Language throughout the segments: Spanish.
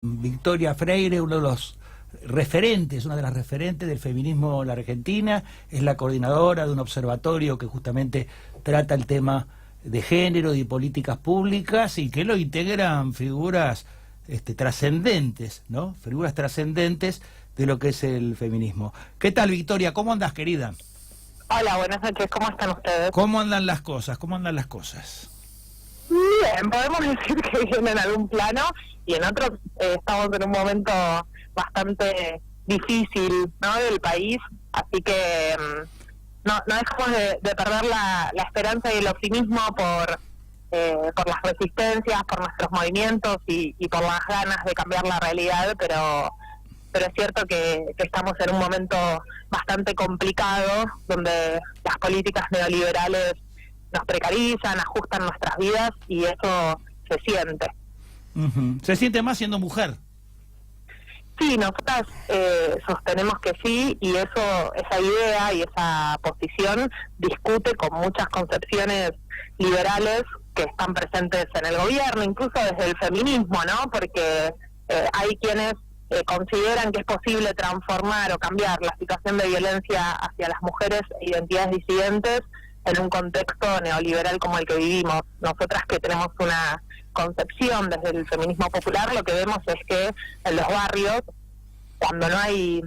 Victoria Freire, uno de los referentes, una de las referentes del feminismo en la Argentina, es la coordinadora de un observatorio que justamente trata el tema de género y políticas públicas y que lo integran figuras trascendentes, ¿no? Figuras trascendentes de lo que es el feminismo. ¿Qué tal, Victoria? ¿Cómo andas, querida? Hola, buenas noches. ¿Cómo están ustedes? ¿Cómo andan las cosas? ¿Cómo andan las cosas? Bien, podemos decir que bien en algún plano y en otros estamos en un momento bastante difícil, ¿no?, del país, así que no dejamos de perder la esperanza y el optimismo por las resistencias, por nuestros movimientos y por las ganas de cambiar la realidad, pero es cierto que estamos en un momento bastante complicado donde las políticas neoliberales nos precarizan, ajustan nuestras vidas y eso se siente. ¿Se siente más siendo mujer? Sí, nosotras sostenemos que sí, y esa idea y esa posición discute con muchas concepciones liberales que están presentes en el gobierno, incluso desde el feminismo, ¿no? Porque hay quienes consideran que es posible transformar o cambiar la situación de violencia hacia las mujeres e identidades disidentes en un contexto neoliberal como el que vivimos. Nosotras, que tenemos una concepción desde el feminismo popular, lo que vemos es que en los barrios, cuando no hay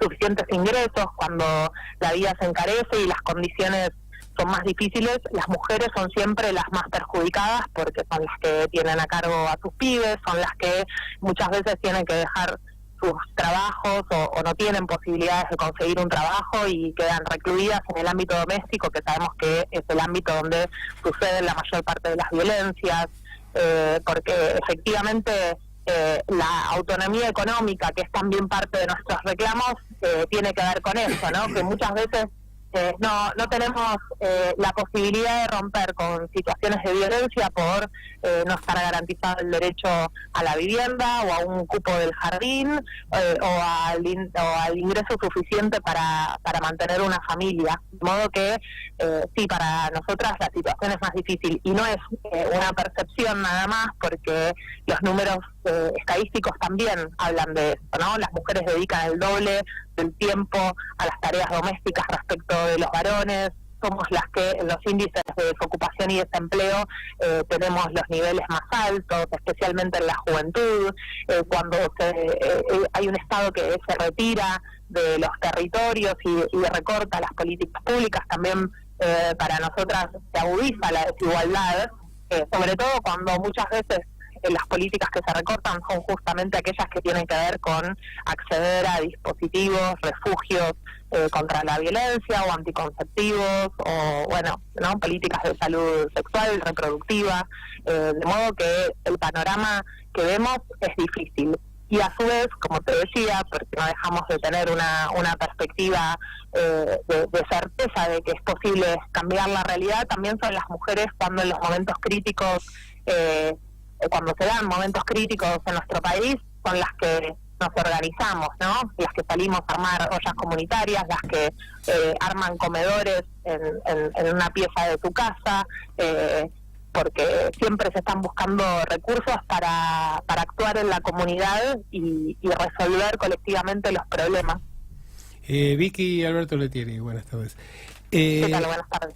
suficientes ingresos, cuando la vida se encarece y las condiciones son más difíciles, las mujeres son siempre las más perjudicadas porque son las que tienen a cargo a sus pibes, son las que muchas veces tienen que dejar sus trabajos o no tienen posibilidades de conseguir un trabajo y quedan recluidas en el ámbito doméstico, que sabemos que es el ámbito donde suceden la mayor parte de las violencias, porque efectivamente la autonomía económica, que es también parte de nuestros reclamos, tiene que ver con eso, ¿no? Que muchas veces no tenemos la posibilidad de romper con situaciones de violencia por no estar garantizado el derecho a la vivienda o a un cupo del jardín o al ingreso suficiente para mantener una familia. De modo que sí, para nosotras la situación es más difícil y no es una percepción nada más, porque los números estadísticos también hablan de eso, ¿no? Las mujeres dedican el doble del tiempo a las tareas domésticas respecto de los varones. Somos las que en los índices de desocupación y desempleo tenemos los niveles más altos, especialmente en la juventud. Cuando hay un Estado que se retira de los territorios y recorta las políticas públicas, también para nosotras se agudiza la desigualdad, sobre todo cuando muchas veces las políticas que se recortan son justamente aquellas que tienen que ver con acceder a dispositivos, refugios contra la violencia o anticonceptivos o, bueno, ¿no?, políticas de salud sexual, reproductiva, de modo que el panorama que vemos es difícil. Y a su vez, como te decía, porque no dejamos de tener una perspectiva de certeza de que es posible cambiar la realidad, también son las mujeres cuando en los momentos críticos, cuando se dan momentos críticos en nuestro país, son las que nos organizamos, ¿no? Las que salimos a armar ollas comunitarias, las que arman comedores en una pieza de tu casa, porque siempre se están buscando recursos para actuar en la comunidad y resolver colectivamente los problemas. Vicky Alberto Letieri, buenas tardes. ¿Qué tal? Buenas tardes.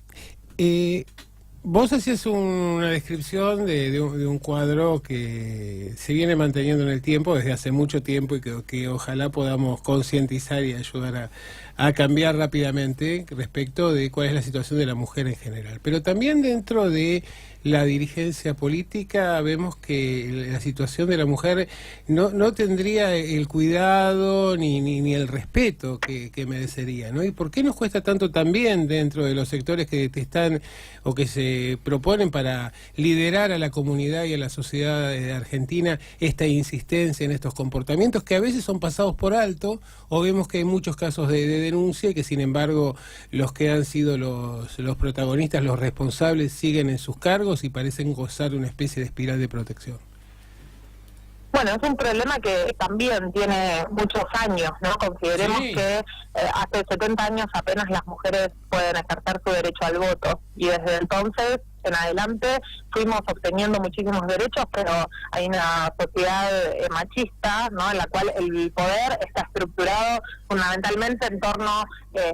Vos hacías una descripción de un cuadro que se viene manteniendo en el tiempo desde hace mucho tiempo y que ojalá podamos concientizar y ayudar a cambiar rápidamente respecto de cuál es la situación de la mujer en general. Pero también dentro de la dirigencia política vemos que la situación de la mujer no tendría el cuidado ni el respeto que merecería, ¿no? ¿Y por qué nos cuesta tanto también dentro de los sectores que están o que se proponen para liderar a la comunidad y a la sociedad argentina esta insistencia en estos comportamientos que a veces son pasados por alto, o vemos que hay muchos casos de denuncia y que sin embargo los que han sido los protagonistas, los responsables, siguen en sus cargos y parecen gozar de una especie de espiral de protección? Bueno, es un problema que también tiene muchos años, ¿no? Consideremos que hace 70 años apenas las mujeres pueden ejercer su derecho al voto y desde entonces en adelante fuimos obteniendo muchísimos derechos, pero hay una sociedad machista, ¿no?, en la cual el poder está estructurado fundamentalmente en torno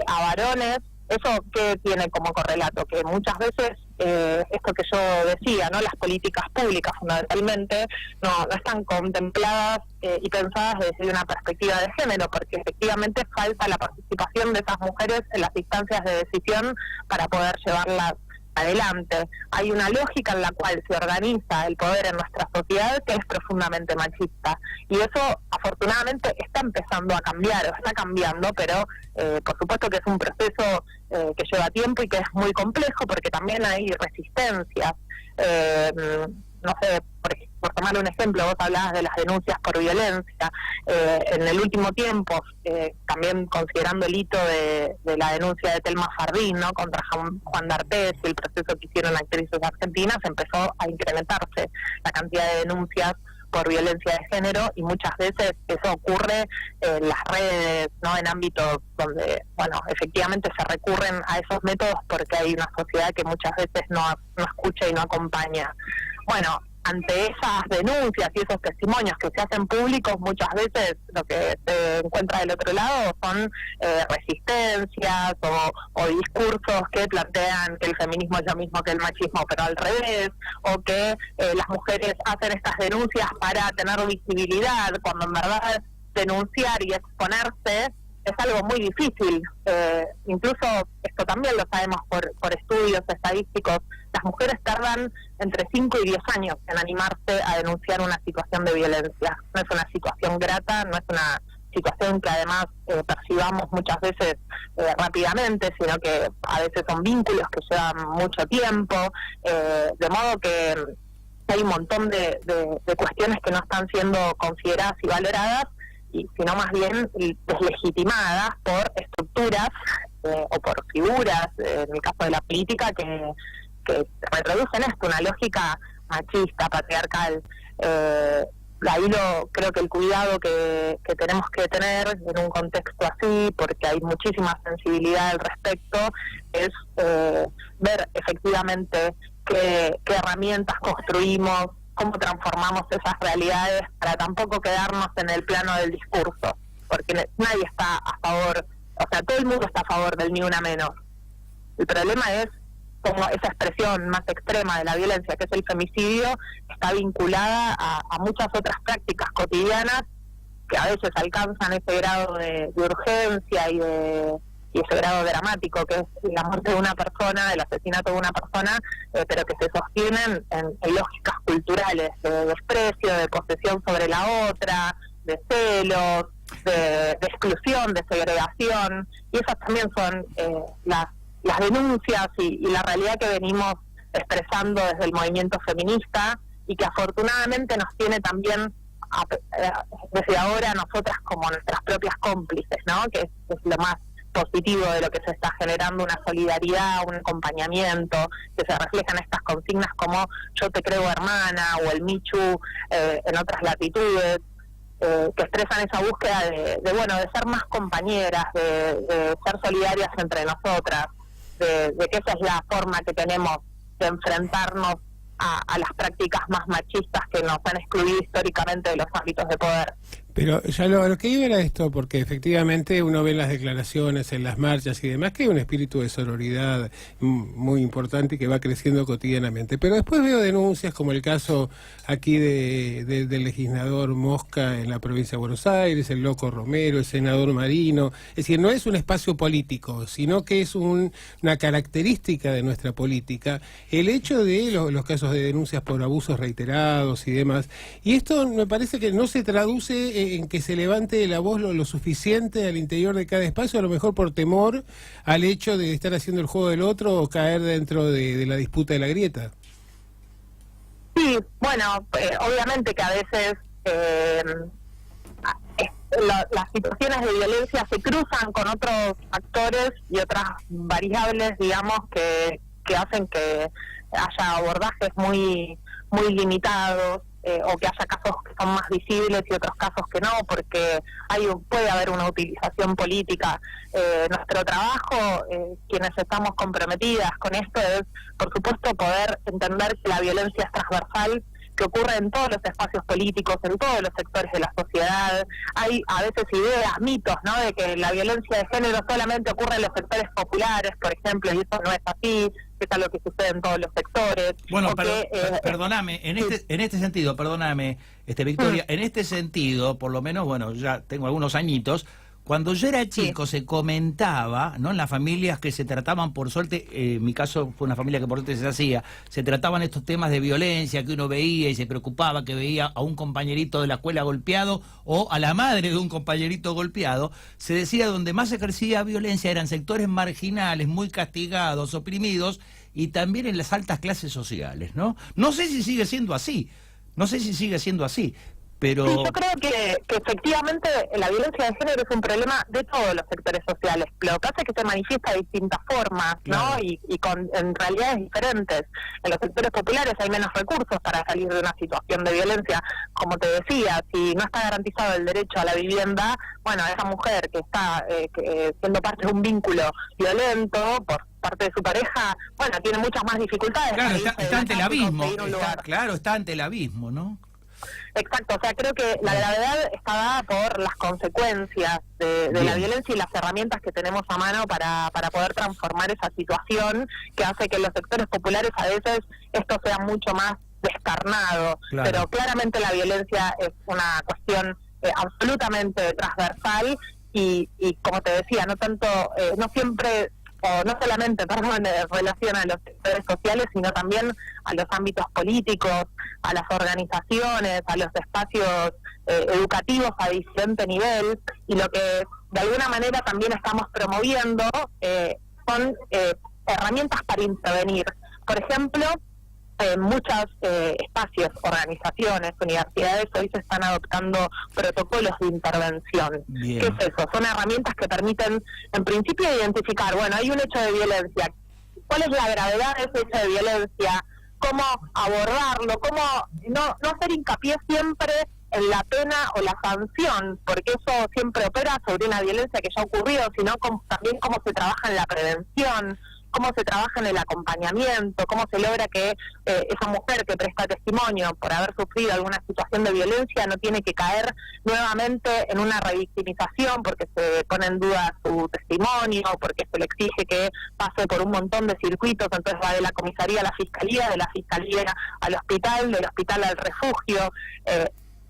a varones. ¿Eso qué tiene como correlato? Que muchas veces, esto que yo decía, ¿no?, las políticas públicas fundamentalmente no están contempladas y pensadas desde una perspectiva de género, porque efectivamente falta la participación de esas mujeres en las instancias de decisión para poder llevarlas adelante. Hay una lógica en la cual se organiza el poder en nuestra sociedad que es profundamente machista, y eso afortunadamente está empezando a cambiar, o está cambiando, pero por supuesto que es un proceso que lleva tiempo y que es muy complejo, porque también hay resistencias. No sé, por tomar un ejemplo, vos hablabas de las denuncias por violencia. En el último tiempo, también considerando el hito de la denuncia de Telma Fardín, ¿no?, contra Juan D'Artés y el proceso que hicieron actrices argentinas, empezó a incrementarse la cantidad de denuncias por violencia de género, y muchas veces eso ocurre en las redes, ¿no?, en ámbitos donde, bueno, efectivamente se recurren a esos métodos porque hay una sociedad que muchas veces no escucha y no acompaña. Bueno, ante esas denuncias y esos testimonios que se hacen públicos, muchas veces lo que se encuentra del otro lado son resistencias o discursos que plantean que el feminismo es lo mismo que el machismo, pero al revés, o que las mujeres hacen estas denuncias para tener visibilidad, cuando en verdad denunciar y exponerse es algo muy difícil. Incluso esto también lo sabemos por estudios estadísticos. Las mujeres tardan entre 5 y 10 años en animarse a denunciar una situación de violencia. No es una situación grata, no es una situación que además percibamos muchas veces rápidamente, sino que a veces son vínculos que llevan mucho tiempo, de modo que hay un montón de cuestiones que no están siendo consideradas y valoradas, sino más bien deslegitimadas por estructuras o por figuras, en el caso de la política, que reproducen esto, una lógica machista, patriarcal. Ahí creo que el cuidado que tenemos que tener en un contexto así, porque hay muchísima sensibilidad al respecto, es ver efectivamente qué herramientas construimos, cómo transformamos esas realidades, para tampoco quedarnos en el plano del discurso, porque nadie está a favor, o sea, todo el mundo está a favor del ni una menos. El problema es como esa expresión más extrema de la violencia, que es el femicidio, está vinculada a muchas otras prácticas cotidianas que a veces alcanzan ese grado de urgencia y ese grado dramático, que es la muerte de una persona, el asesinato de una persona, pero que se sostienen en lógicas culturales de desprecio, de posesión sobre la otra, de celos, de exclusión, de segregación, y esas también son las denuncias y la realidad que venimos expresando desde el movimiento feminista, y que afortunadamente nos tiene también desde ahora nosotras como nuestras propias cómplices, ¿no?, que es lo más positivo de lo que se está generando, una solidaridad, un acompañamiento, que se refleja en estas consignas como yo te creo hermana, o el Michu en otras latitudes, que expresan esa búsqueda de ser más compañeras, de ser solidarias entre nosotras, de que esa es la forma que tenemos de enfrentarnos a las prácticas más machistas que nos han excluido históricamente de los ámbitos de poder. Pero ya lo que iba era esto, porque efectivamente uno ve en las declaraciones, en las marchas y demás, que hay un espíritu de sororidad muy importante y que va creciendo cotidianamente. Pero después veo denuncias, como el caso aquí del legislador Mosca en la provincia de Buenos Aires, el Loco Romero, el senador Marino. Es decir, no es un espacio político, sino que es una característica de nuestra política el hecho de los casos de denuncias por abusos reiterados y demás. Y esto me parece que no se traduce en que se levante la voz lo suficiente al interior de cada espacio, a lo mejor por temor al hecho de estar haciendo el juego del otro o caer dentro de la disputa de la grieta. Sí, bueno, obviamente que a veces las situaciones de violencia se cruzan con otros actores y otras variables, digamos, que hacen que haya abordajes muy limitados. o que haya casos que son más visibles y otros casos que no, porque puede haber una utilización política. Nuestro trabajo, quienes estamos comprometidas con esto, es, por supuesto, poder entender que la violencia es transversal, que ocurre en todos los espacios políticos, en todos los sectores de la sociedad. Hay a veces ideas, mitos, ¿no?, de que la violencia de género solamente ocurre en los sectores populares, por ejemplo, y eso no es así, que es algo que sucede en todos los sectores. Bueno, perdóname, en este sentido, perdóname, Victoria, en este sentido, por lo menos, bueno, ya tengo algunos añitos. Cuando yo era chico se comentaba, ¿no?, en las familias que se trataban, por suerte, en mi caso fue una familia que por suerte se trataban estos temas de violencia que uno veía y se preocupaba, que veía a un compañerito de la escuela golpeado o a la madre de un compañerito golpeado. Se decía donde más se ejercía violencia eran sectores marginales, muy castigados, oprimidos, y también en las altas clases sociales, ¿no? No sé si sigue siendo así, pero... Sí, yo creo que efectivamente la violencia de género es un problema de todos los sectores sociales. Lo que hace es que se manifiesta de distintas formas, claro, ¿no? Y en realidades diferentes. En los sectores populares hay menos recursos para salir de una situación de violencia. Como te decía, si no está garantizado el derecho a la vivienda, bueno, esa mujer que está siendo parte de un vínculo violento por parte de su pareja, bueno, tiene muchas más dificultades. Claro, está ante el abismo, está ante el abismo, ¿no? Exacto, o sea, creo que la gravedad está dada por las consecuencias de la violencia y las herramientas que tenemos a mano para poder transformar esa situación, que hace que en los sectores populares a veces esto sea mucho más descarnado. Claro. Pero claramente la violencia es una cuestión absolutamente transversal y como te decía, no siempre, o no solamente, en relación a los sectores sociales, sino también a los ámbitos políticos, a las organizaciones, a los espacios educativos a diferente nivel, y lo que de alguna manera también estamos promoviendo son herramientas para intervenir. Por ejemplo, muchos espacios, organizaciones, universidades hoy se están adoptando protocolos de intervención. Bien. ¿Qué es eso? Son herramientas que permiten, en principio, identificar, bueno, hay un hecho de violencia. ¿Cuál es la gravedad de ese hecho de violencia? ¿Cómo abordarlo? ¿Cómo no hacer hincapié siempre en la pena o la sanción? Porque eso siempre opera sobre una violencia que ya ha ocurrido, sino también cómo se trabaja en la prevención, cómo se trabaja en el acompañamiento, cómo se logra que esa mujer que presta testimonio por haber sufrido alguna situación de violencia no tiene que caer nuevamente en una revictimización porque se pone en duda su testimonio, porque se le exige que pase por un montón de circuitos, entonces va de la comisaría a la fiscalía, de la fiscalía al hospital, del hospital al refugio.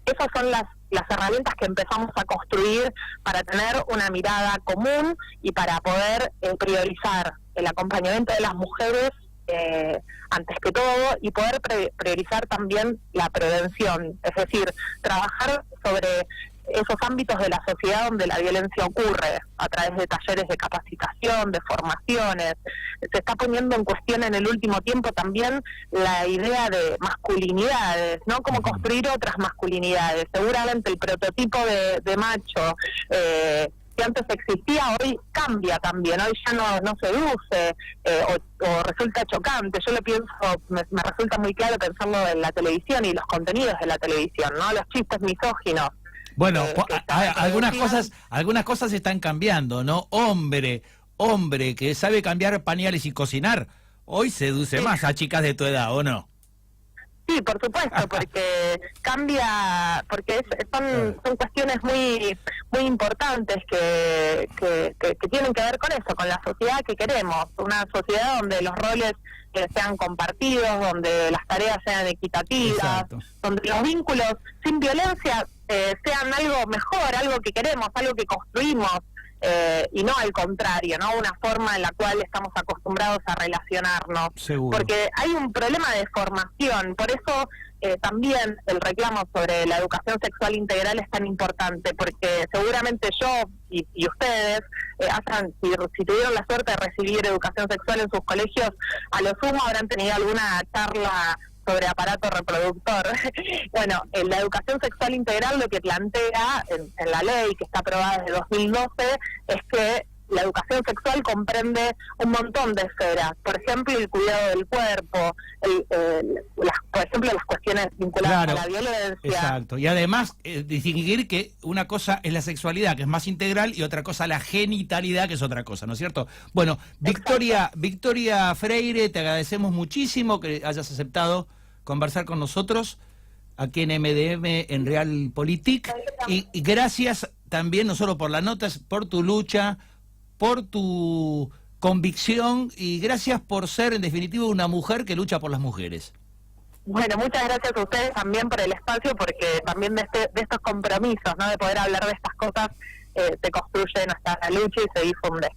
Esas son las herramientas que empezamos a construir para tener una mirada común y para poder priorizar el acompañamiento de las mujeres antes que todo, y poder priorizar también la prevención, es decir, trabajar sobre esos ámbitos de la sociedad donde la violencia ocurre, a través de talleres de capacitación, de formaciones. Se está poniendo en cuestión en el último tiempo también la idea de masculinidades, ¿no? Cómo construir otras masculinidades. Seguramente el prototipo de macho que antes existía, hoy cambia también, hoy ya no seduce o resulta chocante. Yo lo pienso, me resulta muy claro pensando en la televisión y los contenidos de la televisión, ¿no? Los chistes misóginos. Bueno, algunas cosas están cambiando, ¿no? Hombre que sabe cambiar pañales y cocinar, hoy seduce más a chicas de tu edad, ¿o no? Sí, por supuesto, porque cambia, porque son cuestiones muy importantes que tienen que ver con eso, con la sociedad que queremos, una sociedad donde los roles sean compartidos, donde las tareas sean equitativas, exacto, donde los vínculos sin violencia sean algo mejor, algo que queremos, algo que construimos, y no al contrario, ¿no? Una forma en la cual estamos acostumbrados a relacionarnos. Seguro. Porque hay un problema de formación, por eso también el reclamo sobre la educación sexual integral es tan importante, porque seguramente yo y ustedes, si tuvieron la suerte de recibir educación sexual en sus colegios, a lo sumo habrán tenido alguna charla sobre aparato reproductor. Bueno, la educación sexual integral lo que plantea en la ley que está aprobada desde 2012 es que la educación sexual comprende un montón de esferas, por ejemplo el cuidado del cuerpo, por ejemplo las cuestiones vinculadas a la violencia. Exacto, y además distinguir que una cosa es la sexualidad, que es más integral, y otra cosa la genitalidad, que es otra cosa, ¿no es cierto? Bueno, Victoria Freire, te agradecemos muchísimo que hayas aceptado conversar con nosotros aquí en MDM en Realpolitik, y gracias también no solo por las notas, por tu lucha, por tu convicción, y gracias por ser en definitiva una mujer que lucha por las mujeres. Bueno, muchas gracias a ustedes también por el espacio, porque también de estos compromisos, ¿no? De poder hablar de estas cosas, se construye nuestra lucha y se difunde.